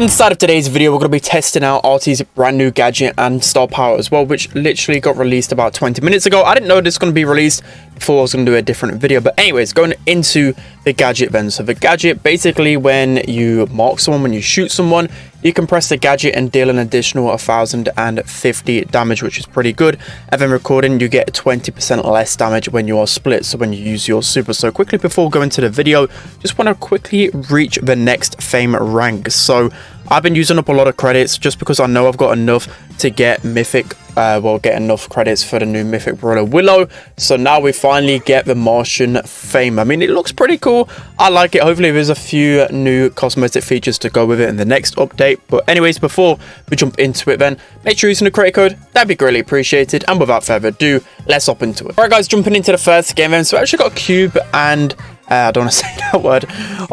Inside of today's video, we're going to be testing out RT's brand new gadget and star power as well, which literally got released about 20 minutes ago. I didn't know this was going to be released before I was going to do a different video. But anyways, going into the gadget then. So the gadget, basically when you mark someone, when you shoot someone, you can press the gadget and deal an additional 1050 damage, which is pretty good. And then recording, you get 20% less damage when you are split, so when you use your super. So quickly before going to the video, just want to quickly reach the next fame rank. So I've been using up a lot of credits just because I know I've got enough to get mythic, get enough credits for the new mythic brawler Willow. So now we finally get the Martian fame. I mean, it looks pretty cool. I like it. Hopefully there's a few new cosmetic features to go with it in the next update. But anyways, before we jump into it then, make sure you're using the creator code. That'd be greatly appreciated. And without further ado, let's hop into it. All right guys, jumping into the first game then. So I actually got a cube and I don't want to say that word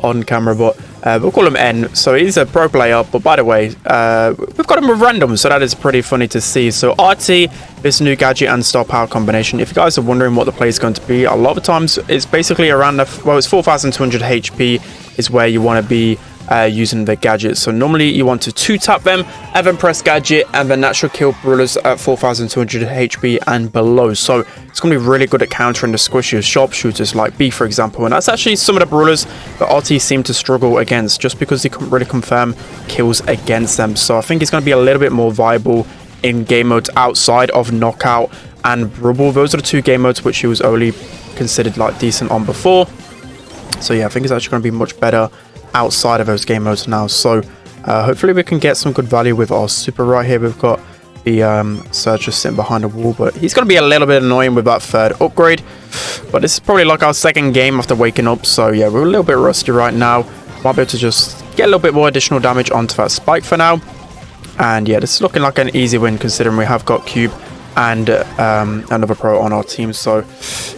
on camera, but we'll call him N. So he's a pro player, but by the way, we've got him with random, so that is pretty funny to see. So RT, this new gadget and star power combination, if you guys are wondering what the play is going to be, a lot of times it's basically around the, well, it's 4200 HP is where you want to be using the gadget. So normally you want to 2-tap them and then press gadget and then that should kill brawlers at 4200 HP and below. So it's going to be really good at countering the squishiest sharpshooters like B, for example, and that's actually some of the brawlers that RT seem to struggle against just because he couldn't really confirm kills against them. So I think it's going to be a little bit more viable in game modes outside of Knockout and Brawl Ball. Those are the two game modes which he was only considered like decent on before. So yeah, I think it's actually going to be much better outside of those game modes now. So hopefully we can get some good value with our super. Right here we've got the searcher sitting behind a wall, but he's going to be a little bit annoying with that third upgrade. But this is probably like our second game after waking up, so yeah, we're a little bit rusty right now. Might be able to just get a little bit more additional damage onto that spike for now. And yeah, this is looking like an easy win considering we have got Cube and another pro on our team. So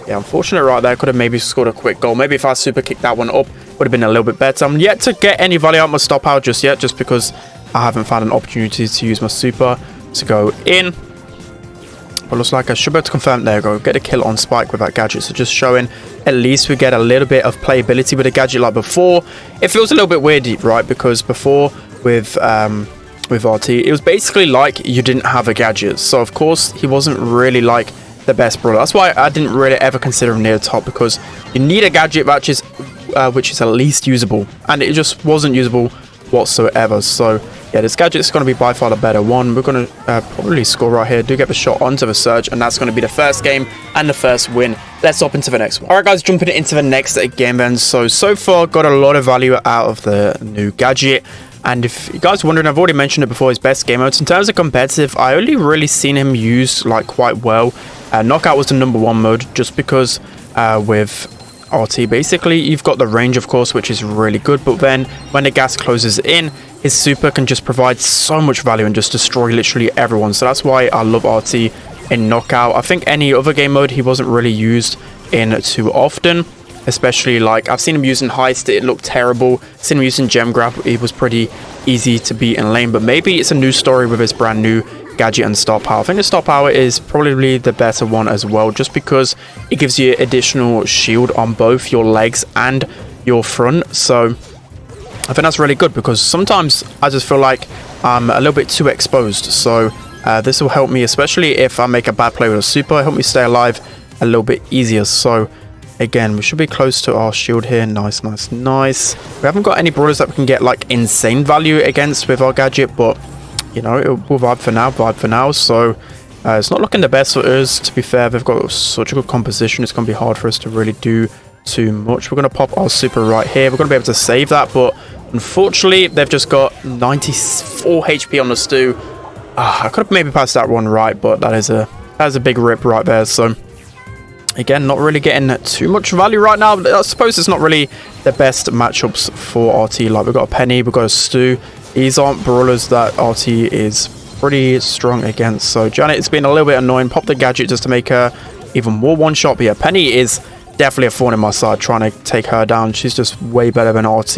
yeah, unfortunate right there. Could have maybe scored a quick goal. Maybe if I super kicked that one up, would have been a little bit better. I'm yet to get any value out of my stop out just yet, just because I haven't found an opportunity to use my super to go in. But looks like I should be able to confirm. There we go, get a kill on spike with that gadget. So just showing at least we get a little bit of playability with the gadget. Like before, it feels a little bit weird, right? Because before with RT, it was basically like you didn't have a gadget. So of course he wasn't really like the best brawler. That's why I didn't really ever consider him near the top, because you need a gadget which is at least usable, and it just wasn't usable whatsoever. So yeah, this gadget is going to be by far the better one. We're going to probably score right here. Do get the shot onto the surge, and that's going to be the first game and the first win. Let's hop into the next one. All right guys, jumping into the next game then. So far got a lot of value out of the new gadget. And if you guys are wondering, I've already mentioned it before, his best game modes. In terms of competitive, I only really seen him used like quite well. Knockout was the #1 mode, just because with RT, basically you've got the range, of course, which is really good. But then when the gas closes in, his super can just provide so much value and just destroy literally everyone. So that's why I love RT in Knockout. I think any other game mode he wasn't really used in too often. Especially like I've seen him using Heist, it looked terrible. Seen him using Gem Grab, it was pretty easy to beat in lane. But maybe it's a new story with his brand new gadget and star power. I think the star power is probably the better one as well, just because it gives you additional shield on both your legs and your front. So I think that's really good, because sometimes I just feel like I'm a little bit too exposed. So this will help me, especially if I make a bad play with a super, help me stay alive a little bit easier. So again, we should be close to our shield here. Nice. We haven't got any brawlers that we can get like insane value against with our gadget, but you know, we'll vibe for now. So it's not looking the best for us, to be fair. They've got such a good composition, it's going to be hard for us to really do too much. We're going to pop our super right here. We're going to be able to save that, but unfortunately they've just got 94 HP on the stew. I could have maybe passed that one right, but that is a big rip right there. So again, not really getting too much value right now. I suppose it's not really the best matchups for RT. Like we've got a Penny, we've got a Stu. These aren't brawlers that RT is pretty strong against. So Janet has been a little bit annoying. Pop the gadget just to make her even more one-shot. But yeah, Penny is definitely a thorn in my side trying to take her down. She's just way better than RT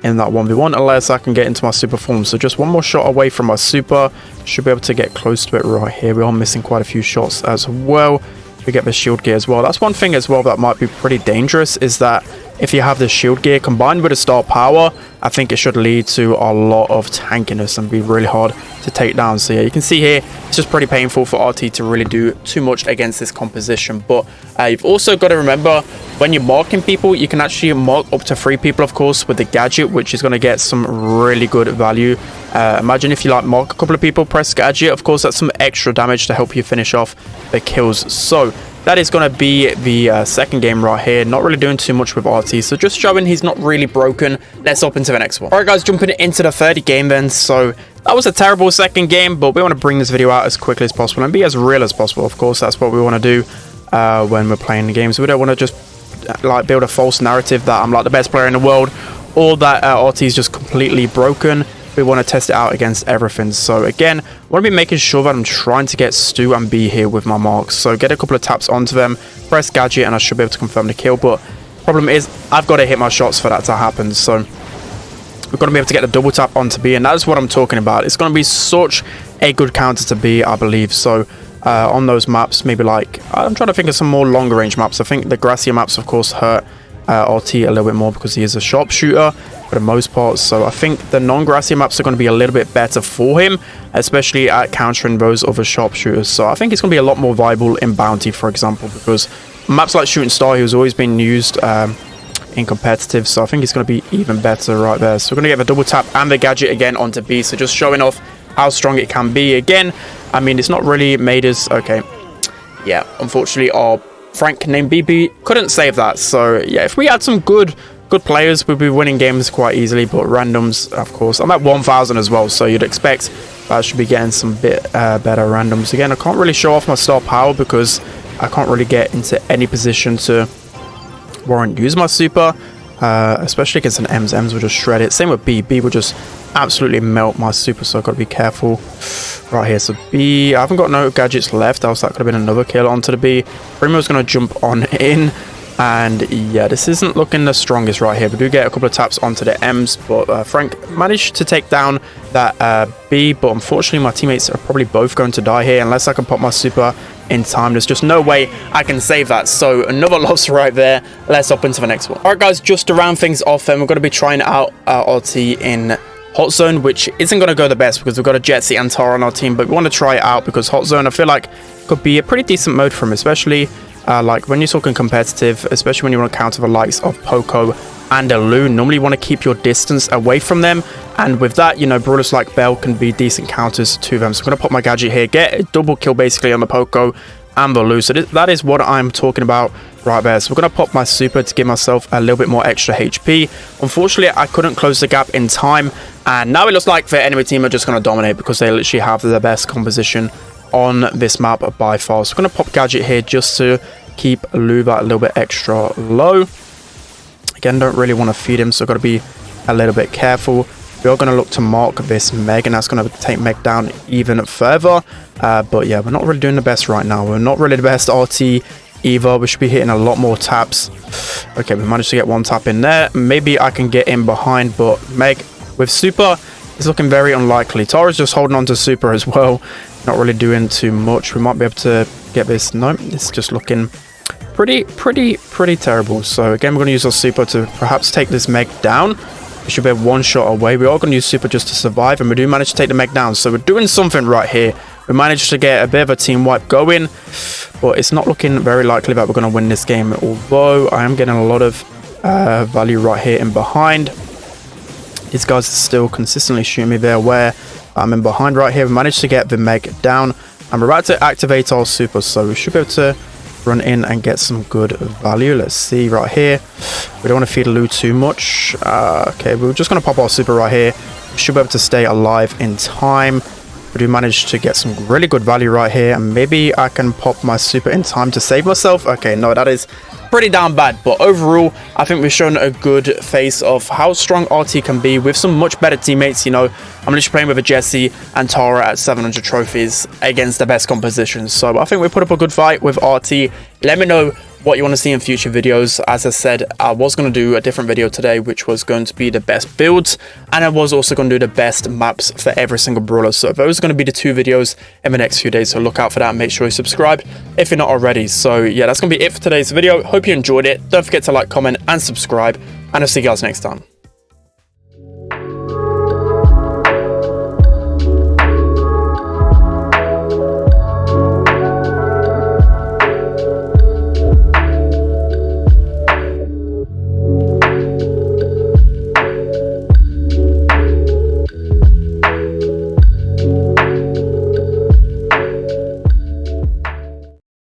in that 1v1, unless I can get into my super form. So just one more shot away from my super. Should be able to get close to it right here. We are missing quite a few shots as well. we get the shield gear as well. That's one thing as well that might be pretty dangerous, is that if you have the shield gear combined with a star power, I think it should lead to a lot of tankiness and be really hard to take down. So yeah, you can see here, it's just pretty painful for RT to really do too much against this composition. But you've also got to remember, when you're marking people, you can actually mark up to 3 people, of course, with the gadget, which is going to get some really good value. Imagine if you like mark a couple of people, press gadget, of course, that's some extra damage to help you finish off the kills. So that is going to be the second game right here. Not really doing too much with RT, so just showing he's not really broken. Let's hop into the next one. All right, guys, jumping into the third game then. So that was a terrible second game, but we want to bring this video out as quickly as possible and be as real as possible. Of course, that's what we want to do when we're playing the games. We don't want to just like build a false narrative that I'm like the best player in the world, or that RT is just completely broken. We want to test it out against everything. So again, I want to be making sure that I'm trying to get Stu and B here with my marks. So get a couple of taps onto them, press gadget, and I should be able to confirm the kill. But problem is, I've got to hit my shots for that to happen. So we're going to be able to get the double tap onto B, and that's what I'm talking about. It's going to be such a good counter to B, I believe. So on those maps, maybe like, I'm trying to think of some more longer range maps. I think the grassier maps, of course, hurt RT a little bit more because he is a sharpshooter for the most part. So I think the non-grassy maps are going to be a little bit better for him, especially at countering those other sharpshooters. So I think it's going to be a lot more viable in Bounty, for example, because maps like Shooting Star, he was always being used in competitive. So I think it's going to be even better right there. So we're going to get the double tap and the gadget again onto B. So just showing off how strong it can be. Again, I mean, it's not really made us okay. Yeah, unfortunately, our Frank named BB couldn't save that. So yeah, if we had some good players, we'd be winning games quite easily. But randoms, of course, I'm at 1000 as well, so you'd expect I should be getting some bit better randoms. Again, I can't really show off my star power because I can't really get into any position to warrant use my super, especially against an Ems. Ems will just shred it. Same with B. B will just absolutely melt my super, so I've got to be careful right here. So B, I haven't got no gadgets left, else that could have been another kill onto the B. Primo's going to jump on in, and yeah, this isn't looking the strongest right here. We do get a couple of taps onto the M's, but Frank managed to take down that B, but unfortunately my teammates are probably both going to die here unless I can pop my super in time. There's just no way I can save that. So another loss right there. Let's hop into the next one. All right, guys, just to round things off, and we're going to be trying out RT in Hot Zone, which isn't going to go the best because we've got a Jetsy and Tara on our team, but we want to try it out because Hot Zone, I feel like, could be a pretty decent mode for him, especially like when you're talking competitive, especially when you want to counter the likes of Poco and a Lou. Normally you want to keep your distance away from them, and with that, you know, brawlers like Bell can be decent counters to them. So I'm going to pop my gadget here, get a double kill basically on the Poco and the Lou. So that is what I'm talking about right there. So we're going to pop my super to give myself a little bit more extra HP. Unfortunately, I couldn't close the gap in time, and now it looks like the enemy team are just going to dominate because they literally have the best composition on this map by far. So we're going to pop gadget here just to keep Lou that a little bit extra low. Again, don't really want to feed him, so got to be a little bit careful. We are going to look to mark this Meg, and that's going to take Meg down even further. But yeah, we're not really doing the best right now. We're not really the best RT either. We should be hitting a lot more taps. Okay, we managed to get one tap in there. Maybe I can get in behind, but Meg with super is looking very unlikely. Tara's just holding on to super as well. Not really doing too much. We might be able to get this. Nope, it's just looking pretty terrible. So again, we're going to use our super to perhaps take this Meg down. We should be one shot away. We are going to use super just to survive, and we do manage to take the Meg down. So we're doing something right here. We managed to get a bit of a team wipe going, but it's not looking very likely that we're going to win this game, although I am getting a lot of value right here in behind. These guys are still consistently shooting me. They're aware I'm in behind right here. We managed to get the Meg down, and we're about to activate our super, so we should be able to run in and get some good value. Let's see right here. We don't want to feed Lou too much. Okay, we're just going to pop our super right here. We should be able to stay alive in time. We do manage to get some really good value right here, and maybe I can pop my super in time to save myself. Okay, no, that is pretty damn bad, but overall I think we've shown a good face of how strong RT can be with some much better teammates. You know, I'm literally playing with a Jesse and Tara at 700 trophies against the best compositions, so I think we put up a good fight with RT. Let me know what you want to see in future videos. As I said, I was going to do a different video today, which was going to be the best builds, and I was also going to do the best maps for every single brawler. So those are going to be the 2 videos in the next few days, so look out for that and make sure you subscribe if you're not already. So yeah, that's going to be it for today's video. Hope you enjoyed it. Don't forget to like, comment and subscribe, and I'll see you guys next time.